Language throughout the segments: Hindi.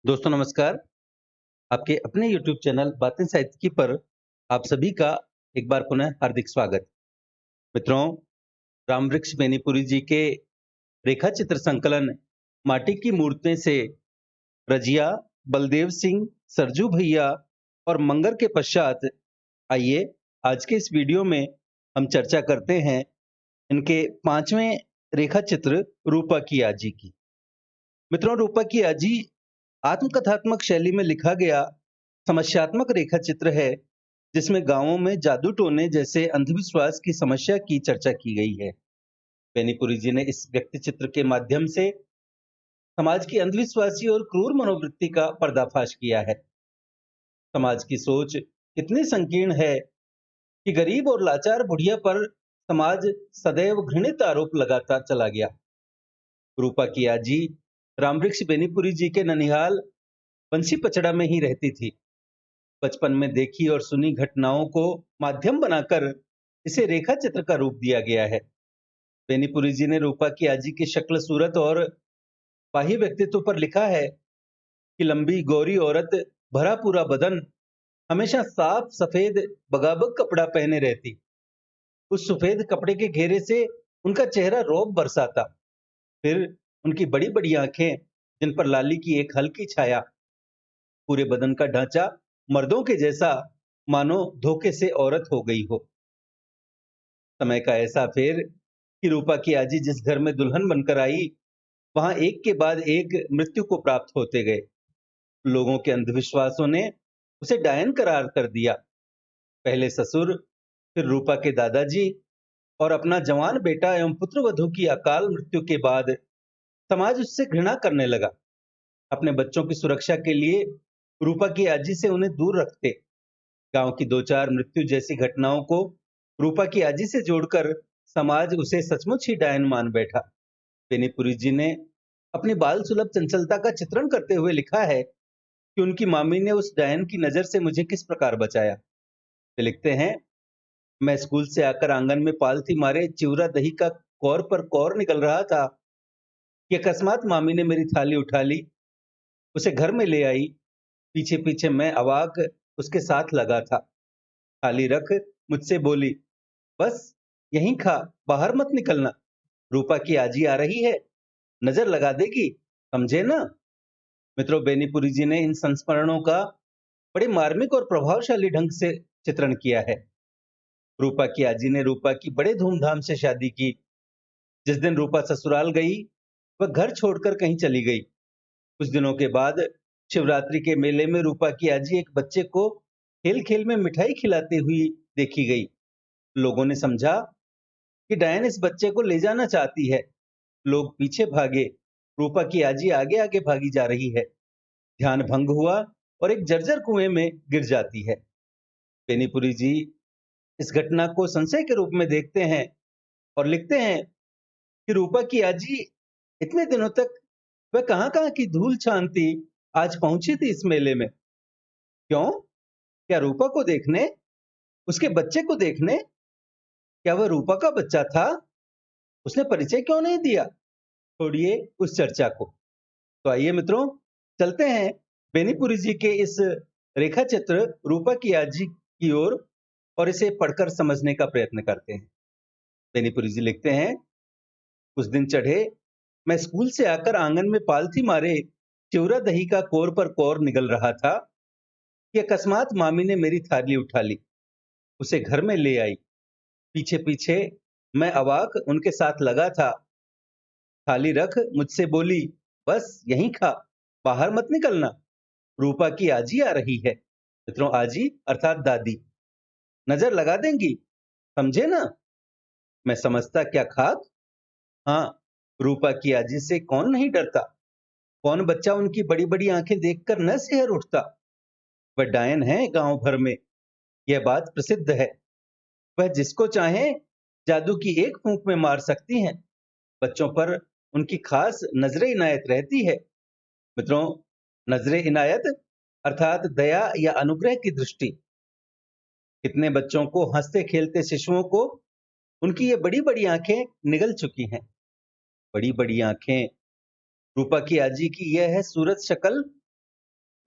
दोस्तों नमस्कार। आपके अपने YouTube चैनल बातें साहित्य की पर आप सभी का एक बार पुनः हार्दिक स्वागत। मित्रों, रामवृक्ष बेनीपुरी जी के रेखा चित्र संकलन माटी की मूर्तें से रजिया, बलदेव सिंह, सरजू भैया और मंगर के पश्चात आइए आज के इस वीडियो में हम चर्चा करते हैं इनके 5वें रेखा चित्र रूपा की आजी की। मित्रों, रूपा की आजी आत्मकथात्मक शैली में लिखा गया समस्यात्मक रेखा चित्र है जिसमें गांवों में जादू टोने जैसे अंधविश्वास की समस्या की चर्चा की गई है। बेनीपुरी जी ने इस व्यक्ति चित्र के माध्यम से समाज की अंधविश्वासी और क्रूर मनोवृत्ति का पर्दाफाश किया है। समाज की सोच इतनी संकीर्ण है कि गरीब और लाचार बुढ़िया पर समाज सदैव घृणित आरोप लगाता चला गया। रूपा की आजी रामवृक्ष बेनीपुरी जी के ननिहाल बंसी पचड़ा में ही रहती थी। बचपन में देखी और सुनी घटनाओं को माध्यम बनाकर इसे रेखा चित्र का रूप दिया गया है। बेनीपुरी जी ने रूपा की आजी की शक्ल सूरत और बाह्य व्यक्तित्व पर लिखा है कि लंबी गौरी औरत, भरा पूरा बदन, हमेशा साफ सफेद बगाबग कपड़ा पहने रहती। उस सफेद कपड़े के घेरे से उनका चेहरा रौब बरसाता। फिर उनकी बड़ी बड़ी आंखें जिन पर लाली की एक हल्की छाया। पूरे बदन का ढांचा मर्दों के जैसा, मानो धोखे से औरत हो गई हो। समय का ऐसा फेर कि रूपा की आजी जिस घर में दुल्हन बनकर आई, वहां एक के बाद एक मृत्यु को प्राप्त होते गए। लोगों के अंधविश्वासों ने उसे डायन करार कर दिया। पहले ससुर, फिर रूपा के दादाजी और अपना जवान बेटा एवं पुत्रवधू की अकाल मृत्यु के बाद समाज उससे घृणा करने लगा। अपने बच्चों की सुरक्षा के लिए रूपा की आजी से उन्हें दूर रखते। गांव की दो चार मृत्यु जैसी घटनाओं को रूपा की आजी से जोड़कर समाज उसे सचमुच ही डायन मान बैठा। बेनीपुरी जी ने अपनी बाल सुलभ चंचलता का चित्रण करते हुए लिखा है कि उनकी मामी ने उस डायन की नजर से मुझे किस प्रकार बचाया। वे लिखते हैं, मैं स्कूल से आकर आंगन में पालथी मारे चिवरा दही का कौर पर कौर निकल रहा था कि अकस्मात मामी ने मेरी थाली उठा ली, उसे घर में ले आई। पीछे पीछे मैं अवाक उसके साथ लगा था। थाली रख मुझसे बोली, बस यहीं खा, बाहर मत निकलना। रूपा की आजी आ रही है, नजर लगा देगी, समझे ना। मित्रों, बेनीपुरी जी ने इन संस्मरणों का बड़े मार्मिक और प्रभावशाली ढंग से चित्रण किया है। रूपा की आजी ने रूपा की बड़े धूमधाम से शादी की। जिस दिन रूपा ससुराल गई, वह घर छोड़कर कहीं चली गई। कुछ दिनों के बाद शिवरात्रि के मेले में रूपा की आजी एक बच्चे को खेल खेल में मिठाई खिलाते हुई देखी गई। लोगों ने समझा कि डायन इस बच्चे को ले जाना चाहती है। लोग पीछे भागे। रूपा की आजी आगे आगे भागी जा रही है। ध्यान भंग हुआ और एक जर्जर कुएं में गिर जाती है। बेनीपुरी जी इस घटना को संशय के रूप में देखते हैं और लिखते हैं कि रूपा की आजी इतने दिनों तक वह कहां की धूल छानती, आज पहुंची थी इस मेले में। क्यों? क्या रूपा को देखने? उसके बच्चे को देखने? क्या वह रूपा का बच्चा था? उसने परिचय क्यों नहीं दिया? छोड़िए उस चर्चा को। तो आइए मित्रों, चलते हैं बेनीपुरी जी के इस रेखा चित्र रूपा की आजी की ओर और इसे पढ़कर समझने का प्रयत्न करते हैं। बेनीपुरी जी लिखते हैं, उस दिन चढ़े मैं स्कूल से आकर आंगन में पालथी मारे चिवरा दही का कोर पर कोर निगल रहा था कि अकस्मात मामी ने मेरी थाली उठा ली, उसे घर में ले आई। पीछे पीछे मैं अवाक उनके साथ लगा था। थाली रख मुझसे बोली, बस यहीं खा, बाहर मत निकलना। रूपा की आजी आ रही है। मित्रों, आजी अर्थात दादी, नजर लगा देंगी, समझे ना। मैं समझता क्या खाक। हाँ, रूपा की आजी से कौन नहीं डरता। कौन बच्चा उनकी बड़ी बड़ी आंखें देखकर न सिहर उठता। वह डायन है गांव भर में, यह बात प्रसिद्ध है। वह जिसको चाहे जादू की एक फूंक में मार सकती हैं। बच्चों पर उनकी खास नजरे इनायत रहती है। मित्रों, नजरे इनायत अर्थात दया या अनुग्रह की दृष्टि। कितने बच्चों को, हंसते खेलते शिशुओं को उनकी ये बड़ी बड़ी आंखें निगल चुकी हैं। बड़ी बड़ी आंखें। रूपा की आजी की यह है सूरत शक्ल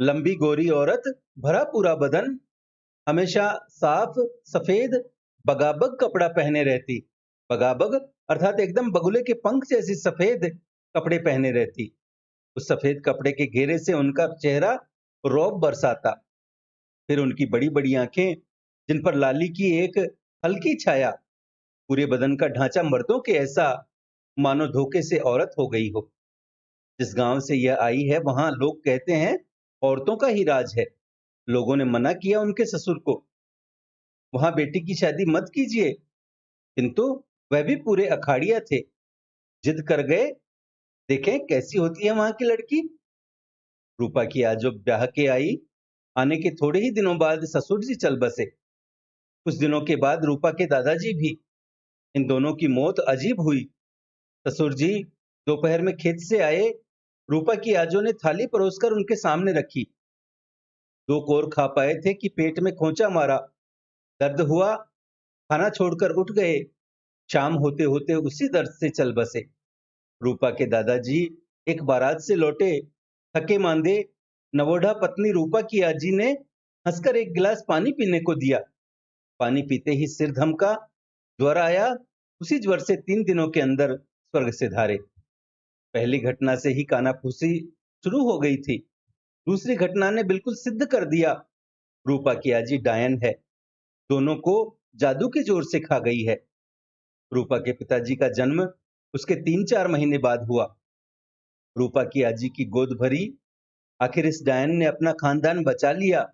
लंबी गोरी औरत, भरा पूरा बदन, हमेशा साफ सफेद बगाबग कपड़ा पहने रहती। बगाबग अर्थात एकदम बगुले के पंख जैसी सफेद कपड़े पहने रहती। उस सफेद कपड़े के घेरे से उनका चेहरा रौब बरसाता। फिर उनकी बड़ी बड़ी आंखें, जिन पर लाली की एक हल्की छाया, पूरे बदन का ढांचा मर्दों के ऐसा मानो धोखे से औरत हो गई हो। जिस गांव से यह आई है वहां लोग कहते हैं औरतों का ही राज है। लोगों ने मना किया उनके ससुर को, वहां बेटी की शादी मत कीजिए, किंतु वह भी पूरे अखाड़िया थे। जिद कर गए, देखें कैसी होती है वहां की लड़की। रूपा की आज जो ब्याह के आई, आने के थोड़े ही दिनों बाद ससुर जी चल बसे। कुछ दिनों के बाद रूपा के दादाजी भी। इन दोनों की मौत अजीब हुई। ससुर जी दोपहर में खेत से आए, रूपा की आजो ने थाली परोसकर उनके सामने रखी। दो कोर खा पाए थे कि पेट में खोंचा मारा, दर्द हुआ, खाना छोड़कर उठ गए। शाम होते होते उसी दर्द से चल बसे। रूपा के दादाजी एक बारात से लौटे, थके मांदे। नवोढ़ा पत्नी रूपा की आजी ने हंसकर एक गिलास पानी पीने को दिया। पानी पीते ही सिर धमका, ज्वर आया। उसी ज्वर से 3 दिनों के अंदर स्वर्ग से धारे। पहली घटना से ही कानाफूसी शुरू हो गई थी। दूसरी घटना ने बिल्कुल सिद्ध कर दिया, रूपा की आजी डायन है। दोनों को जादू के जोर से खा गई है। रूपा के पिताजी का जन्म उसके 3-4 महीने बाद हुआ। रूपा की आजी की गोद भरी। आखिर इस डायन ने अपना खानदान बचा लिया।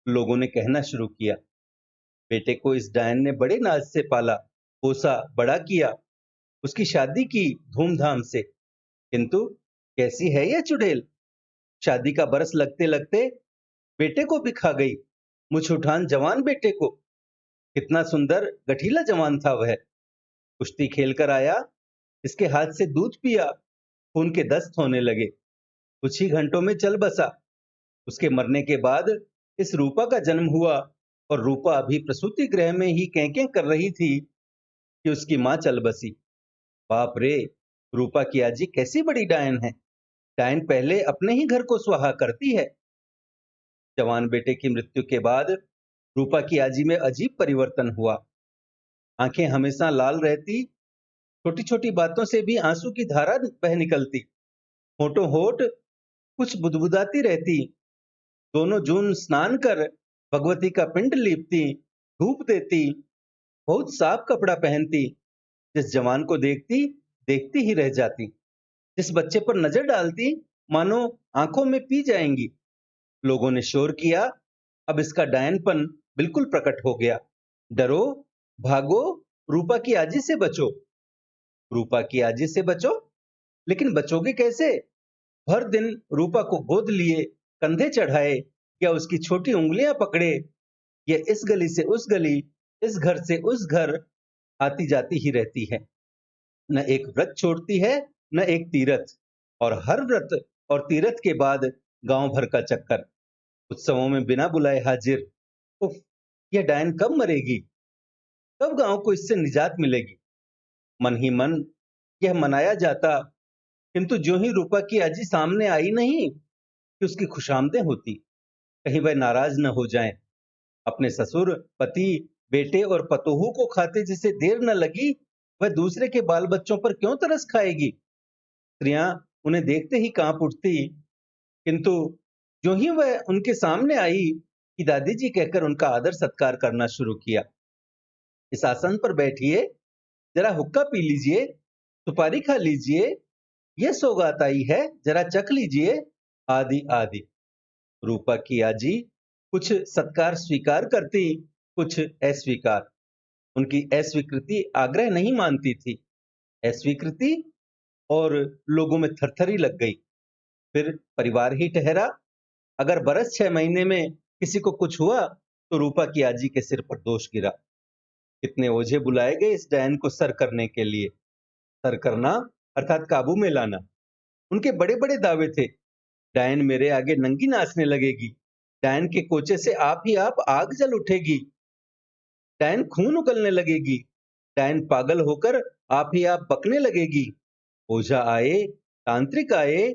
लोगों ने कहना शुरू किया। बेटे को इस डायन ने बड़े नाज से पाला, पोसा, बड़ा किया। उसकी शादी की धूमधाम से, किंतु कैसी है यह चुड़ैल। शादी का बरस लगते लगते बेटे को भी खा गई। मुछ उठान जवान बेटे को। कितना सुंदर गठीला जवान था वह। कुश्ती खेल कर आया, इसके हाथ से दूध पिया, खून के दस्त होने लगे। कुछ ही घंटों में चल बसा। उसके मरने के बाद इस रूपा का जन्म हुआ, और रूपा अभी प्रसूति गृह में ही कैं कर रही थी कि उसकी मां चल बसी। बाप रे, रूपा की आजी कैसी बड़ी डायन है। डायन पहले अपने ही घर को स्वाहा करती है। जवान बेटे की मृत्यु के बाद रूपा की आजी में अजीब परिवर्तन हुआ। आंखें हमेशा लाल रहती, छोटी छोटी बातों से भी आंसू की धारा बह निकलती। होठों होठ कुछ बुदबुदाती रहती। दोनों जून स्नान कर भगवती का पिंड लीपती, धूप देती, बहुत साफ कपड़ा पहनती। जिस जवान को देखती, देखती ही रह जाती। जिस बच्चे पर नजर डालती, मानो आंखों में पी जाएंगी। लोगों ने शोर किया, अब इसका डायनपन बिल्कुल प्रकट हो गया। डरो, भागो, रूपा की आजी से बचो। रूपा की आजी से बचो? लेकिन बचोगे कैसे? हर दिन रूपा को गोद लिए, कंधे चढ़ाए, या उसकी छोटी उंगलियां पकड़े, ये इस गली से उस गली, इस घर से उस घर आती जाती ही रहती है। न एक व्रत छोड़ती है, न एक तीरथ। और हर व्रत और तीरथ के बाद गांव भर का चक्कर। उत्सवों में बिना बुलाए हाजिर। उफ, यह डायन कब मरेगी? कब गांव को इससे निजात मिलेगी? मन ही मन यह मनाया जाता, किंतु ज्यों ही रूपा की अजी सामने आई नहीं कि उसकी खुशामदें होती। कहीं वह नाराज न हो जाएं। अपने ससुर, पति, बेटे और पतोहू को खाते जिसे देर न लगी, वह दूसरे के बाल बच्चों पर क्यों तरस खाएगी? स्त्रियां उन्हें देखते ही कांप उठती, किंतु जो ही वह उनके सामने आई कि दादी जी कहकर उनका आदर सत्कार करना शुरू किया। इस आसन पर बैठिए, जरा हुक्का पी लीजिए, सुपारी खा लीजिए, यह सौगात आई है, जरा चख लीजिए, आदि आदि। रूपा की आजी कुछ सत्कार स्वीकार करती, कुछ अस्वीकार। उनकी अस्वीकृति आग्रह नहीं मानती थी। अस्वीकृति, और लोगों में थरथरी लग गई। फिर परिवार ही ठहरा। अगर बरस 6 महीने में किसी को कुछ हुआ, तो रूपा की आजी के सिर पर दोष गिरा। कितने ओझे बुलाए गए इस डायन को सर करने के लिए। सर करना अर्थात काबू में लाना। उनके बड़े बड़े दावे थे। डायन मेरे आगे नंगी नाचने लगेगी। डायन के कोचे से आप ही आप आग जल उठेगी। डायन खून उगलने लगेगी। डायन पागल होकर आप ही आप बकने लगेगी। ओझा आए, तांत्रिक आए,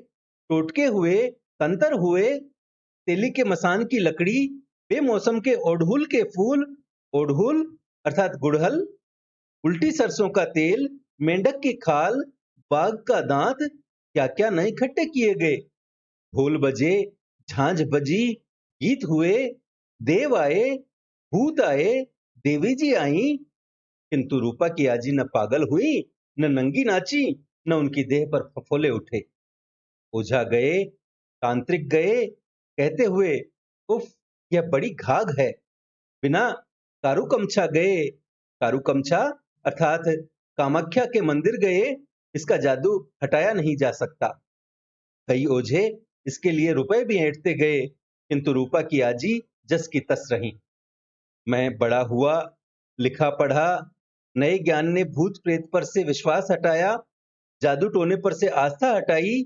टोटके हुए, तंत्र हुए, तेली के मसान की लकड़ी, बेमौसम के ओढ़हुल के फूल, ओढ़हुल अर्थात गुड़हल, उल्टी सरसों का तेल, मेंढक की खाल, बाघ का दांत, क्या क्या नहीं इकट्ठे किए गए। ढोल बजे, झांझ बजी, गीत हुए, देव आए, भूत आए, देवी जी आई, किंतु रूपा की आजी न पागल हुई, न नंगी नाची, न उनकी देह पर फफोले उठे। ओझा गए, तांत्रिक गए, कहते हुए, उफ, यह बड़ी घाघ है। बिना कारुकमछा गए, कारुकमछा अर्थात कामाख्या के मंदिर गए, इसका जादू हटाया नहीं जा सकता। कई ओझे इसके लिए रुपए भी ऐंठते गए, किंतु रूपा की आजी जस की तस रही। मैं बड़ा हुआ, लिखा पढ़ा, नए ज्ञान ने भूत प्रेत पर से विश्वास हटाया, जादू टोने पर से आस्था हटाई।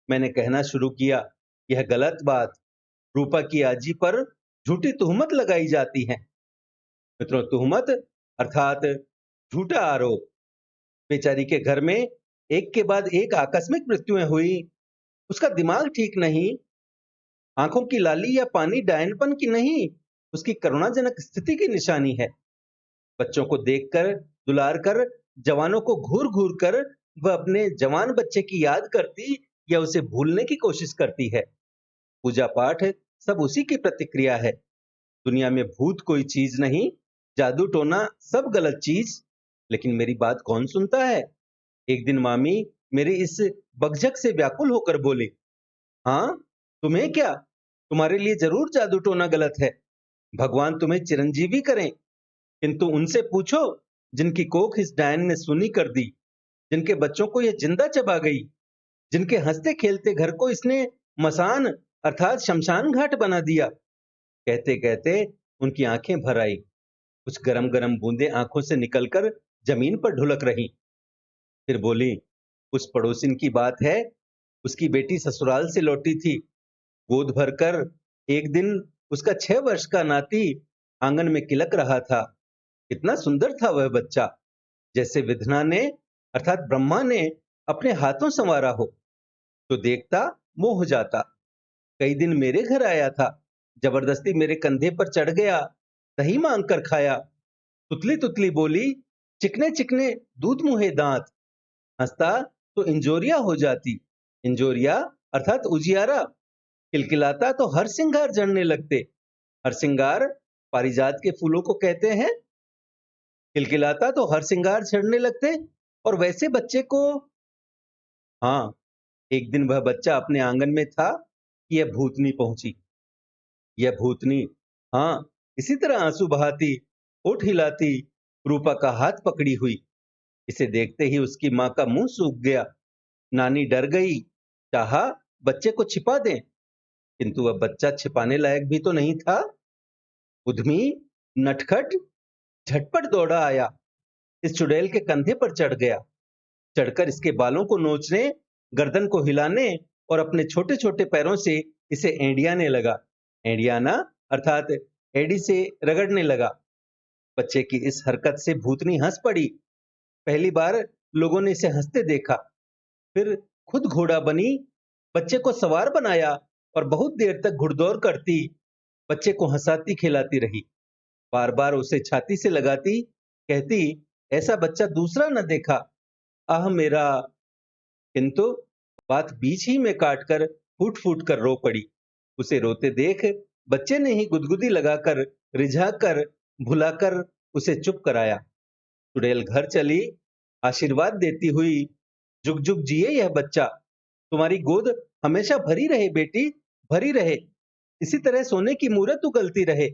मैंने कहना शुरू किया, यह गलत बात, रूपा की आजी पर झूठी तुहमत लगाई जाती है। मित्रों, तुहमत अर्थात झूठा आरोप। बेचारी के घर में एक के बाद एक आकस्मिक मृत्युएं हुई। उसका दिमाग ठीक नहीं, आंखों की लाली या पानी डायनपन की नहीं, उसकी करुणाजनक स्थिति की निशानी है। बच्चों को देखकर, दुलार कर, जवानों को घूर घूर कर वह अपने जवान बच्चे की याद करती या उसे भूलने की कोशिश करती है। पूजा पाठ सब उसी की प्रतिक्रिया है। दुनिया में भूत कोई चीज नहीं, जादू टोना सब गलत चीज। लेकिन मेरी बात कौन सुनता है? एक दिन मामी मेरी इस बकझक से व्याकुल होकर बोली, हाँ, तुम्हें क्या, तुम्हारे लिए जरूर जादू टोना गलत है। भगवान तुम्हें चिरंजीवी करें, किंतु उनसे पूछो जिनकी कोख इस डायन ने सूनी कर दी, जिनके बच्चों को यह जिंदा चबा गई, जिनके हंसते खेलते घर को इसने मसान अर्थात शमशान घाट बना दिया। कहते कहते उनकी आंखें भर आई। कुछ गरम गरम बूंदें आंखों से निकलकर जमीन पर ढुलक रही। फिर बोली, उस पड़ोसिन की बात है, उसकी बेटी ससुराल से लौटी थी, गोद भरकर। एक दिन उसका 6 वर्ष का नाती आंगन में किलक रहा था। कितना सुंदर था वह बच्चा, जैसे विधना ने अर्थात ब्रह्मा ने अपने हाथों संवारा हो। तो देखता मोह हो जाता। कई दिन मेरे घर आया था, जबरदस्ती मेरे कंधे पर चढ़ गया, दही मांग कर खाया। तुतली तुतली बोली, चिकने चिकने दूध मुहे दांत। हंसता तो इंजोरिया हो जाती, इंजोरिया अर्थात उजियारा। किलकिलाता तो हर सिंगार जड़ने लगते। हर सिंगार पारिजात के फूलों को कहते हैं। खिलखिलाता तो हर सिंगार छेड़ने लगते। और वैसे बच्चे को, हाँ, एक दिन वह बच्चा अपने आंगन में था कि यह भूतनी पहुंची। यह भूतनी, हाँ, इसी तरह आंसू बहाती, होठ हिलाती, रूपा का हाथ पकड़ी हुई। इसे देखते ही उसकी माँ का मुंह सूख गया। नानी डर गई, चाहा बच्चे को छिपा दें, किंतु वह बच्चा छिपाने लायक भी तो नहीं था। उद्यमी, नटखट, झटपट दौड़ा आया, इस चुड़ैल के कंधे पर चढ़ गया। चढ़कर इसके बालों को नोचने, गर्दन को हिलाने और अपने छोटे छोटे पैरों से इसे एंडियाने लगा। एंडियाना अर्थात एड़ी से रगड़ने लगा। बच्चे की इस हरकत से भूतनी हंस पड़ी। पहली बार लोगों ने इसे हंसते देखा। फिर खुद घोड़ा बनी, बच्चे को सवार बनाया और बहुत देर तक घुड़दौड़ करती, बच्चे को हंसाती खिलाती रही। बार बार उसे छाती से लगाती, कहती, ऐसा बच्चा दूसरा न देखा, आह मेरा। किंतु बात बीच ही में काटकर फूट फूट कर रो पड़ी। उसे रोते देख बच्चे ने ही गुदगुदी लगाकर, रिझाकर, भुलाकर उसे चुप कराया। चुड़ैल घर चली, आशीर्वाद देती हुई, जुग जुग जिए यह बच्चा, तुम्हारी गोद हमेशा भरी रहे बेटी, भरी रहे, इसी तरह सोने की मूरत उगलती रहे।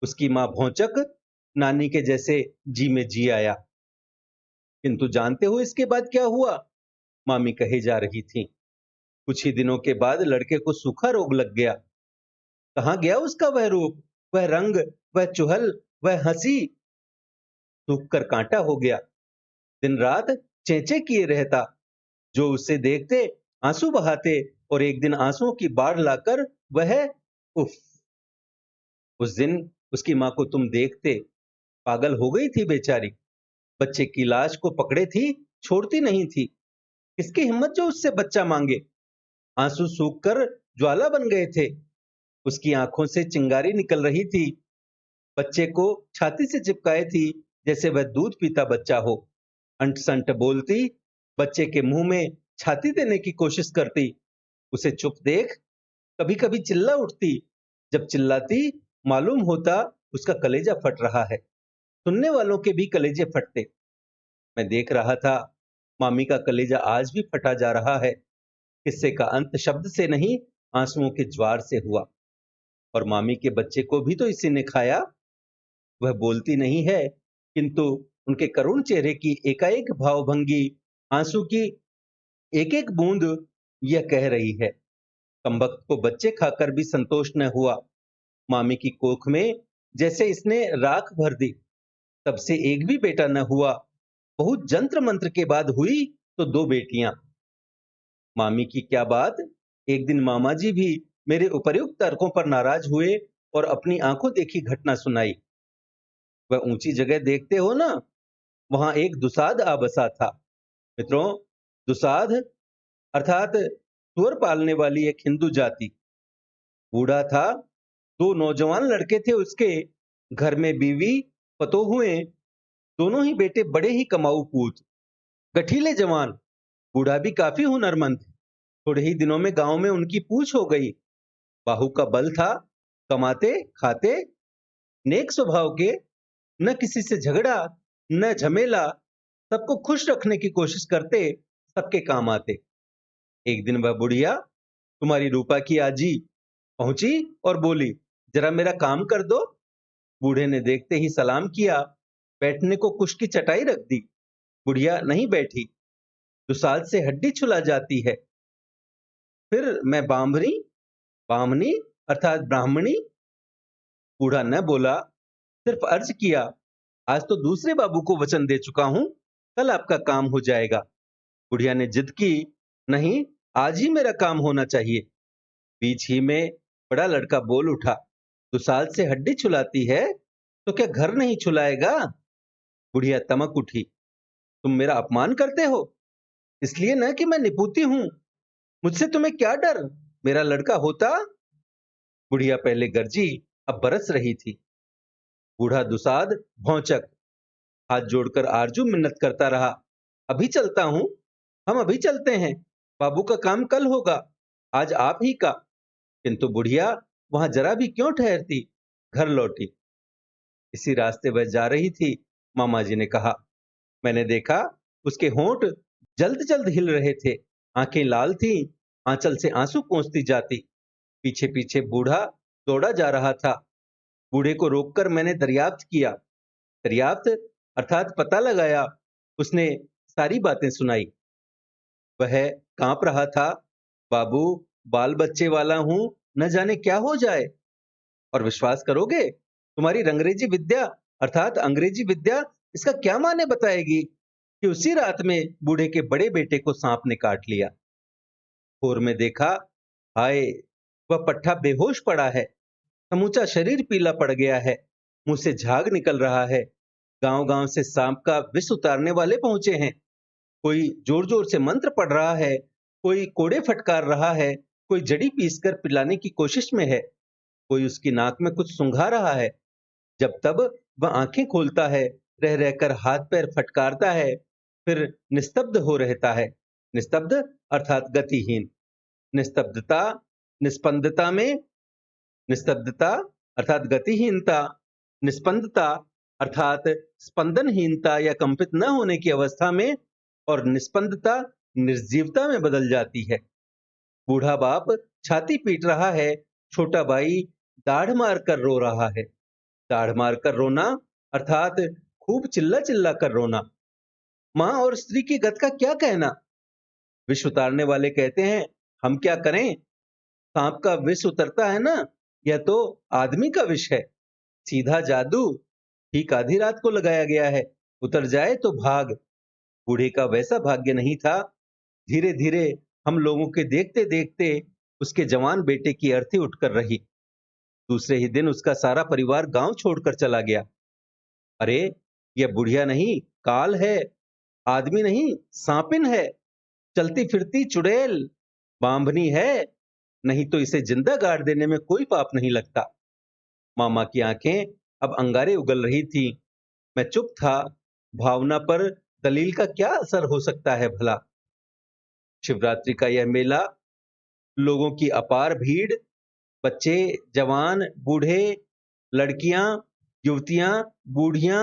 उसकी मां भौचक नानी के जैसे जी में जी आया। किंतु जानते हो इसके बाद क्या हुआ? मामी कहे जा रही थी, कुछ ही दिनों के बाद लड़के को सूखा रोग लग गया। कहाँ गया उसका वह रूप, वह रंग, वह चुहल, वह हंसी? सूख कर कांटा हो गया। दिन रात चेंचे किए रहता। जो उसे देखते आंसू बहाते और एक दिन आंसुओं की बाढ़ लाकर वह, उफ, उस दिन उसकी मां को तुम देखते, पागल हो गई थी बेचारी। बच्चे की लाश को पकड़े थी, छोड़ती नहीं थी। किसकी हिम्मत जो उससे बच्चा मांगे? आंसू सूख कर ज्वाला बन गए थे। उसकी आंखों से चिंगारी निकल रही थी। बच्चे को छाती से चिपकाए थी जैसे वह दूध पीता बच्चा हो। अंट संट बोलती, बच्चे के मुंह में छाती देने की कोशिश करती। उसे चुप देख कभी कभी चिल्ला उठती। जब चिल्लाती मालूम होता उसका कलेजा फट रहा है। सुनने वालों के भी कलेजे फटते। मैं देख रहा था, मामी का कलेजा आज भी फटा जा रहा है। किस्से का अंत शब्द से नहीं, आंसुओं के ज्वार से हुआ। और मामी के बच्चे को भी तो इसी ने खाया। वह बोलती नहीं है, किंतु उनके करुण चेहरे की एकाएक भावभंगी, आंसू की एक एक बूंद यह कह रही है। कमबख्त को बच्चे खाकर भी संतोष न हुआ। मामी की कोख में जैसे इसने राख भर दी। तब से एक भी बेटा न हुआ। बहुत जंत्र मंत्र के बाद हुई तो 2 बेटियां। मामी की क्या बात, एक दिन मामा जी भी मेरे उपर्युक्त तर्कों पर नाराज हुए और अपनी आंखों देखी घटना सुनाई। वह ऊंची जगह देखते हो ना, वहां एक दुसाध आ बसा था। मित्रों, दुसाध अर्थात सुअर पालने वाली एक हिंदू जाति। बूढ़ा था, 2 नौजवान लड़के थे उसके। घर में बीवी पतोह हुए, दोनों ही बेटे बड़े ही कमाऊ पूत, गठीले जवान। बूढ़ा भी काफी हुनरमंद। थोड़े ही दिनों में गांव में उनकी पूछ हो गई। बाहू का बल था, कमाते खाते, नेक स्वभाव के, न किसी से झगड़ा न झमेला, सबको खुश रखने की कोशिश करते, सबके काम आते। एक दिन वह बुढ़िया, तुम्हारी रूपा की आजी, पहुंची और बोली, जरा मेरा काम कर दो। बूढ़े ने देखते ही सलाम किया, बैठने को कुश की चटाई रख दी। बुढ़िया नहीं बैठी। दुसाध से हड्डी छुला जाती है। फिर मैं बामनी बामनी अर्थात ब्राह्मणी। बूढ़ा न बोला, सिर्फ अर्ज किया, आज तो दूसरे बाबू को वचन दे चुका हूं, कल आपका काम हो जाएगा। बुढ़िया ने जिद की, नहीं, आज ही मेरा काम होना चाहिए। बीच ही में बड़ा लड़का बोल उठा, दुसाध से हड्डी छुलाती है तो क्या घर नहीं छुलाएगा? बुढ़िया तमक उठी, तुम मेरा अपमान करते हो? इसलिए न कि मैं निपुती हूं। मुझसे तुम्हें क्या डर? मेरा लड़का होता। बुढ़िया पहले गरजी, अब बरस रही थी। बूढ़ा दुसाध भौचक, हाथ जोड़कर आरजू मिन्नत करता रहा, अभी चलता हूं, हम अभी चलते हैं। बाबू का काम कल होगा, आज आप ही का। किंतु बुढ़िया वहां जरा भी क्यों ठहरती, घर लौटी। इसी रास्ते वह जा रही थी। मामा जी ने कहा, मैंने देखा उसके होंठ जल्द जल्द हिल रहे थे, आंखें लाल थी, आंचल से आंसू पोंछती जाती। पीछे पीछे बूढ़ा दौड़ा जा रहा था। बूढ़े को रोककर मैंने दरियाफ्त किया। दरियाफ्त अर्थात पता लगाया। उसने सारी बातें सुनाई। वह कांप रहा था, बाबू, बाल बच्चे वाला हूं, न जाने क्या हो जाए। और विश्वास करोगे, तुम्हारी रंगरेजी विद्या अर्थात अंग्रेजी विद्या इसका क्या माने बताएगी कि उसी रात में बूढ़े के बड़े बेटे को सांप ने काट लिया। भोर में देखा, हाय, वह पट्ठा बेहोश पड़ा है, समूचा शरीर पीला पड़ गया है, मुंह से झाग निकल रहा है। गांव गांव से सांप का विष उतारने वाले पहुंचे हैं। कोई जोर जोर से मंत्र पढ़ रहा है, कोई कोड़े फटकार रहा है, कोई जड़ी पीसकर पिलाने की कोशिश में है, कोई उसकी नाक में कुछ सुंघा रहा है। जब तब वह आंखें खोलता है, रह रहकर हाथ पैर फटकारता है, फिर निस्तब्ध हो रहता है। निस्तब्ध अर्थात गतिहीन। निस्तब्धता निस्पंदता में निस्तब्धता अर्थात गतिहीनता, निस्पंदता अर्थात स्पंदनहीनता या कंपित न होने की अवस्था में, और निस्पंदता निर्जीवता में बदल जाती है। बूढ़ा बाप छाती पीट रहा है, छोटा भाई दाढ़ मार कर रो रहा है। दाढ़ मार कर रोना अर्थात खूब चिल्ला चिल्ला कर रोना। मां और स्त्री की गत का क्या कहना? विष उतारने वाले कहते हैं, हम क्या करें, सांप का विष उतरता है ना, यह तो आदमी का विष है, सीधा जादू, ठीक आधी रात को लगाया गया है, उतर जाए तो भाग। बूढ़े का वैसा भाग्य नहीं था। धीरे धीरे हम लोगों के देखते देखते उसके जवान बेटे की अर्थी उठकर रही। दूसरे ही दिन उसका सारा परिवार गांव छोड़कर चला गया। अरे, यह बुढ़िया नहीं, काल है, आदमी नहीं, सांपिन है, चलती फिरती चुड़ैल, बांभनी है, नहीं तो इसे जिंदा गाड़ देने में कोई पाप नहीं लगता। मामा की आंखें अब अंगारे उगल रही थी। मैं चुप था। भावना पर दलील का क्या असर हो सकता है भला। शिवरात्रि का यह मेला, लोगों की अपार भीड़, बच्चे, जवान, बूढ़े, लड़कियां, युवतियां, बूढ़ियां,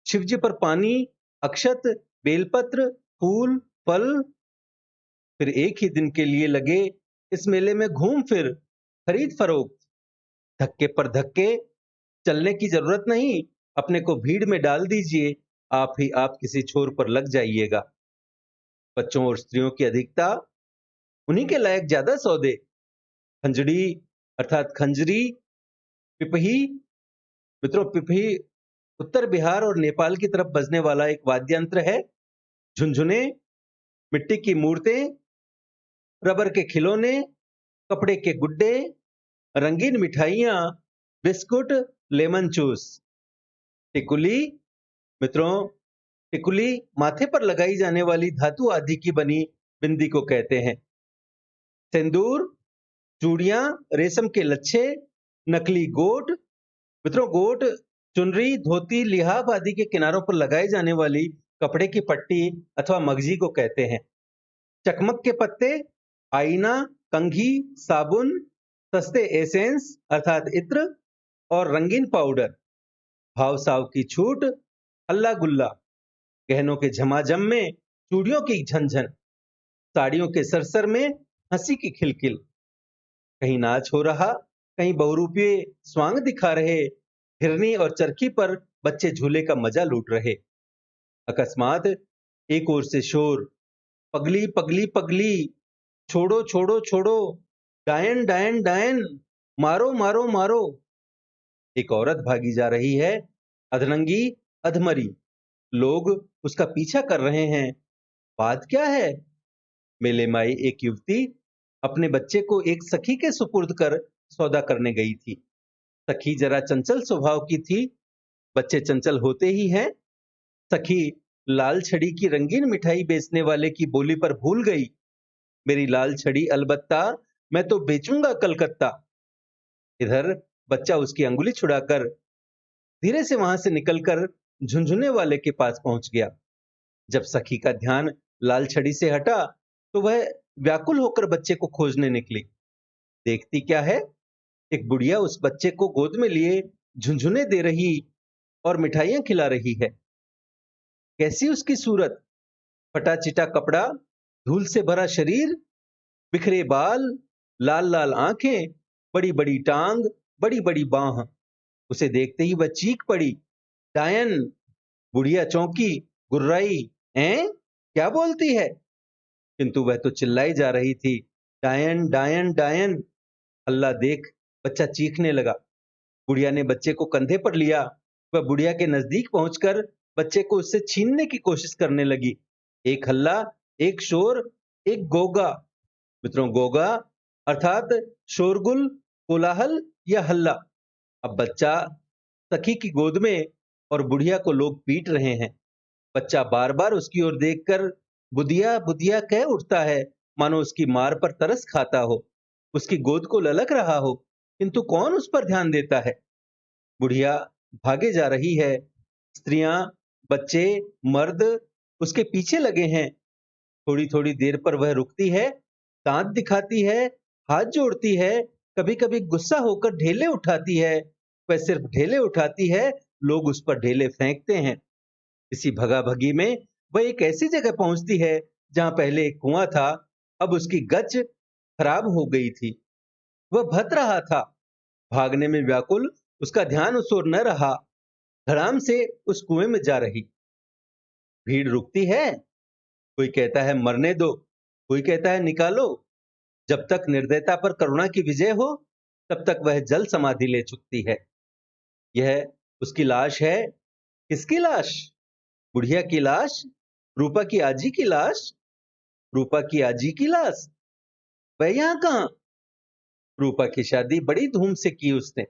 शिवजी पर पानी, अक्षत, बेलपत्र, फूल, फल, फिर एक ही दिन के लिए लगे इस मेले में घूम फिर, खरीद फरोख्त, धक्के पर धक्के, चलने की जरूरत नहीं, अपने को भीड़ में डाल दीजिए, आप ही आप किसी छोर पर लग जाइएगा। बच्चों और स्त्रियों की अधिकता, उन्हीं के लायक ज्यादा सौदे, खंजड़ी अर्थात खंजरी, पिपही। मित्रों, पिपही उत्तर बिहार और नेपाल की तरफ बजने वाला एक वाद्य यंत्र है। झुनझुने, मिट्टी की मूर्तें, रबर के खिलौने, कपड़े के गुड्डे, रंगीन मिठाइयां, बिस्कुट, लेमन जूस, टिकुली। मित्रों, टिकुली माथे पर लगाई जाने वाली धातु आदि की बनी बिंदी को कहते हैं। सिंदूर, चूड़ियां, रेशम के लच्छे, नकली गोट। मित्रों, गोट चुनरी, धोती, लिहाफ आदि के किनारों पर लगाई जाने वाली कपड़े की पट्टी अथवा मगजी को कहते हैं। चकमक के पत्ते, आईना, कंघी, साबुन, सस्ते एसेंस अर्थात इत्र और रंगीन पाउडर, भाव साव की छूट, हल्ला गुल्ला, गहनों के झमाझम में चूड़ियों की झनझन, साड़ियों के सरसर में हंसी की खिलखिल। कहीं नाच हो रहा, कहीं बहुरूपी स्वांग दिखा रहे, हिरनी और चरखी पर बच्चे झूले का मजा लूट रहे। अकस्मात एक ओर से शोर, पगली पगली पगली, छोड़ो छोड़ो छोड़ो, डायन डायन डायन, मारो मारो मारो। एक औरत भागी जा रही है, अधनंगी, अधमरी। लोग उसका पीछा कर रहे हैं। बात क्या है? मेले में आई एक युवती अपने बच्चे को एक सखी के सुपुर्द कर सौदा करने गई थी। सखी जरा चंचल स्वभाव की थी। बच्चे चंचल होते ही हैं। सखी लाल छड़ी की रंगीन मिठाई बेचने वाले की बोली पर भूल गई। मेरी लाल छड़ी अलबत्ता, मैं तो बेचूंगा कलकत्ता। इधर बच्चा उसकी अंगुली छुड़ाकर धीरे से वहां से निकलकर झुंझुने वाले के पास पहुंच गया। जब सखी का ध्यान लाल छड़ी से हटा तो वह व्याकुल होकर बच्चे को खोजने निकली। देखती क्या है, एक बुढ़िया उस बच्चे को गोद में लिए झुंझुने दे रही और मिठाइयां खिला रही है। कैसी उसकी सूरत, फटा चिटा कपड़ा, धूल से भरा शरीर, बिखरे बाल, लाल लाल आंखें, बड़ी बड़ी टांग, बड़ी बड़ी बाह। उसे देखते ही वह चीख पड़ी, डायन। बुढ़िया चौंकी, गुर्राई, हैं क्या बोलती है? किंतु वह तो चिल्लाई जा रही थी, डायन डायन डायन। अल्लाह देख, बच्चा चीखने लगा। बुढ़िया ने बच्चे को कंधे पर लिया। वह बुढ़िया के नजदीक पहुंचकर बच्चे को उससे छीनने की कोशिश करने लगी। एक हल्ला, एक शोर, एक गोगा। मित्रों, गोगा अर्थात शोरगुल, कोलाहल या हल्ला। अब बच्चा सखी की गोद में और बुढ़िया को लोग पीट रहे हैं। बच्चा बार बार उसकी ओर देखकर बुदिया बुदिया कह उठता है, मानो उसकी मार पर तरस खाता हो, उसकी गोद को ललक रहा हो। किंतु कौन उस पर ध्यान देता है? बुढ़िया भागे जा रही है। स्त्रियां, बच्चे, मर्द उसके पीछे लगे हैं। थोड़ी थोड़ी देर पर वह रुकती है, दांत दिखाती है, हाथ जोड़ती है, कभी कभी गुस्सा होकर ढेले उठाती है। वह सिर्फ ढेले उठाती है, लोग उस पर ढेले फेंकते हैं। इसी भगाभगी में वह एक ऐसी जगह पहुंचती है जहां पहले एक कुआं था। अब उसकी गच खराब हो गई थी। वह भट रहा था। भागने में व्याकुल, उसका ध्यान उस ओर न रहा। धड़ाम से उस कुएं में जा रही। भीड़ रुकती है। कोई कहता है मरने दो, कोई कहता है निकालो। जब तक निर्दयता पर करुणा की विजय हो, तब तक वह जल समाधि ले चुकती है। यह उसकी लाश है। किसकी लाश? बुढ़िया की लाश? रूपा की आजी की लाश? रूपा की आजी की लाश? वह यहां कहां? रूपा की शादी बड़ी धूम से की उसने,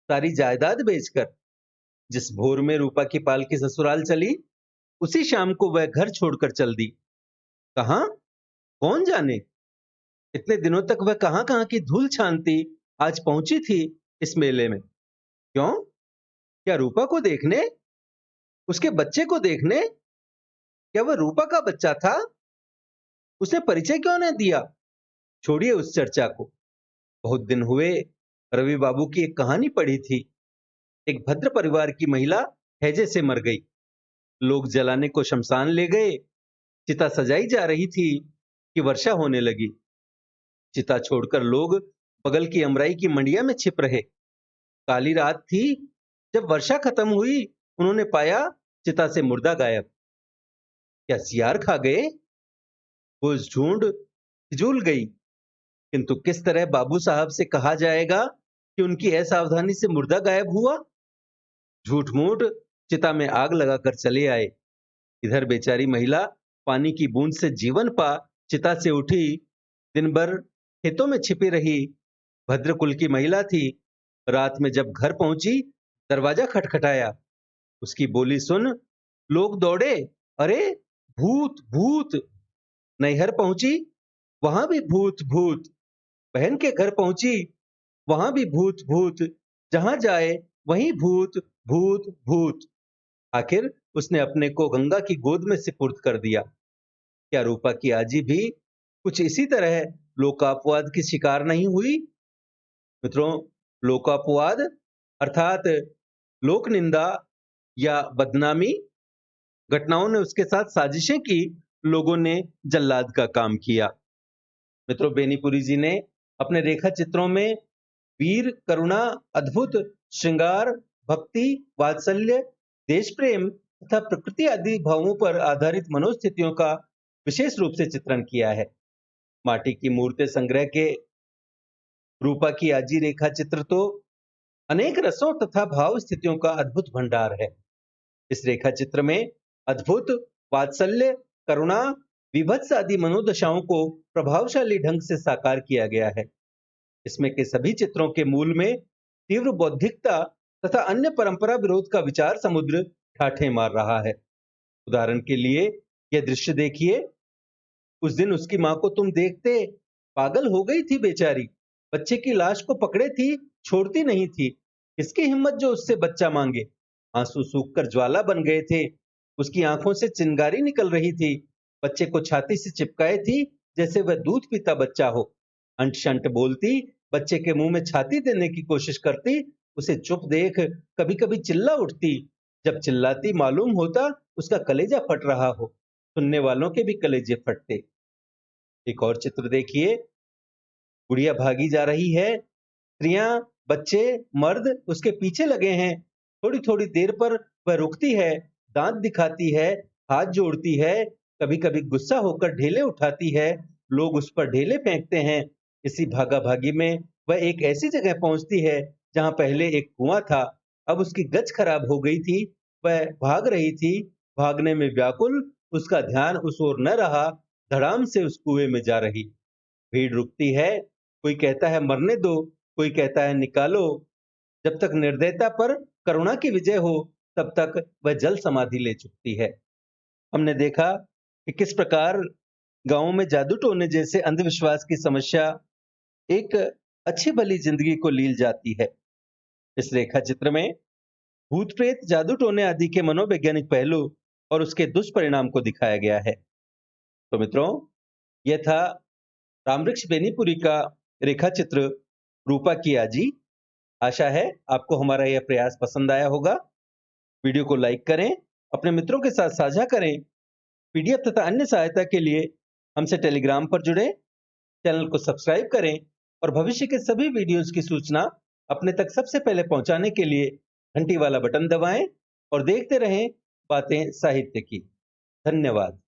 सारी जायदाद बेचकर। जिस भोर में रूपा की पालकी ससुराल चली, उसी शाम को वह घर छोड़कर चल दी। कहां? कौन जाने। इतने दिनों तक वह कहां कहां की धूल छानती आज पहुंची थी इस मेले में। क्यों? क्या रूपा को देखने? उसके बच्चे को देखने? क्या वह रूपा का बच्चा था? उसने परिचय क्यों न दिया? छोड़िए उस चर्चा को। बहुत दिन हुए रवि बाबू की एक कहानी पढ़ी थी। एक भद्र परिवार की महिला हैजे से मर गई। लोग जलाने को शमशान ले गए। चिता सजाई जा रही थी कि वर्षा होने लगी। चिता छोड़कर लोग बगल की अमराई की मंडिया में छिप रहे। काली रात थी। जब वर्षा खत्म हुई, उन्होंने पाया चिता से मुर्दा गायब। क्या सियार खा गए? वो झूठ झूल गई। किंतु किस तरह बाबू साहब से कहा जाएगा कि उनकी असावधानी से मुर्दा गायब हुआ? झूठ मूठ चिता में आग लगाकर चले आए। इधर बेचारी महिला पानी की बूंद से जीवन पा चिता से उठी। दिन भर खेतों में छिपी रही। भद्र कुल की महिला थी। रात में जब घर पहुंची, दरवाजा खटखटाया। उसकी बोली सुन लोग दौड़े। अरे भूत भूत! नैहर पहुंची, वहां भी भूत भूत। बहन के घर पहुंची, वहां भी भूत भूत। जहां जाए वहीं भूत भूत भूत। आखिर उसने अपने को गंगा की गोद में सुपुर्द कर दिया। क्या रूपा की आजी भी कुछ इसी तरह लोकापवाद की शिकार नहीं हुई? मित्रों, लोकापवाद अर्थात लोक निंदा या बदनामी। घटनाओं ने उसके साथ साजिशें की। लोगों ने जल्लाद का काम किया। मित्रों, बेनीपुरी जी ने अपने रेखा चित्रों में वीर, करुणा, अद्भुत, श्रृंगार, भक्ति, वात्सल्य, देश प्रेम तथा प्रकृति आदि भावों पर आधारित मनोस्थितियों का विशेष रूप से चित्रण किया है। माटी की मूर्ति संग्रह के रूपा की आजी रेखा चित्र तो अनेक रसों तथा भाव स्थितियों का अद्भुत भंडार है। इस रेखा चित्र में अद्भुत, वात्सल्य, करुणा, विभत्स आदि मनोदशाओं को प्रभावशाली ढंग से साकार किया गया है। इसमें के सभी चित्रों के मूल में तीव्र बौद्धिकता तथा अन्य परंपरा विरोध का विचार समुद्र ठाठे मार रहा है। उदाहरण के लिए यह दृश्य देखिए। उस दिन उसकी मां को तुम देखते पागल हो गई थी बेचारी। बच्चे की लाश को पकड़े थी, छोड़ती नहीं थी। किसकी हिम्मत जो उससे बच्चा मांगे? आंसू सूखकर ज्वाला बन गए थे। उसकी आंखों से चिंगारी निकल रही थी। बच्चे को छाती से चिपकाए थी जैसे वह दूध पीता बच्चा हो। अंट शंट बोलती, बच्चे के मुंह में छाती देने की कोशिश करती। उसे चुप देख कभी कभी चिल्ला उठती। जब चिल्लाती मालूम होता उसका कलेजा फट रहा हो। सुनने वालों के भी कलेजे फटते। एक और चित्र देखिए। गुड़िया भागी जा रही है। स्त्रियां, बच्चे, मर्द उसके पीछे लगे हैं। थोड़ी थोड़ी देर पर वह रुकती है, दांत दिखाती है, हाथ जोड़ती है, कभी कभी गुस्सा होकर ढेले उठाती है। लोग उस पर ढेले फेंकते हैं। इसी भागा भागी में वह एक ऐसी जगह पहुंचती है जहां पहले एक कुआं था। अब उसकी गच खराब हो गई थी। वह भाग रही थी। भागने में व्याकुल, उसका ध्यान उस ओर न रहा। धड़ाम से उस कुएं में जा रही। भीड़ रुकती है। कोई कहता है मरने दो, कोई कहता है निकालो। जब तक निर्दयता पर करुणा की विजय हो, तब तक वह जल समाधि ले चुकती है। हमने देखा कि किस प्रकार गांवों में जादू टोने जैसे अंधविश्वास की समस्या एक अच्छी भली जिंदगी को लील जाती है। इस रेखा चित्र में भूत प्रेत, जादू टोने आदि के मनोवैज्ञानिक पहलू और उसके दुष्परिणाम को दिखाया गया है। तो मित्रों, यह था रामवृक्ष बेनीपुरी का रेखा चित्र रूपा की आजी। आशा है आपको हमारा यह प्रयास पसंद आया होगा। वीडियो को लाइक करें, अपने मित्रों के साथ साझा करें। पीडीएफ तथा अन्य सहायता के लिए हमसे टेलीग्राम पर जुड़ें। चैनल को सब्सक्राइब करें और भविष्य के सभी वीडियोस की सूचना अपने तक सबसे पहले पहुंचाने के लिए घंटी वाला बटन दबाएं और देखते रहें बातें साहित्य की। धन्यवाद।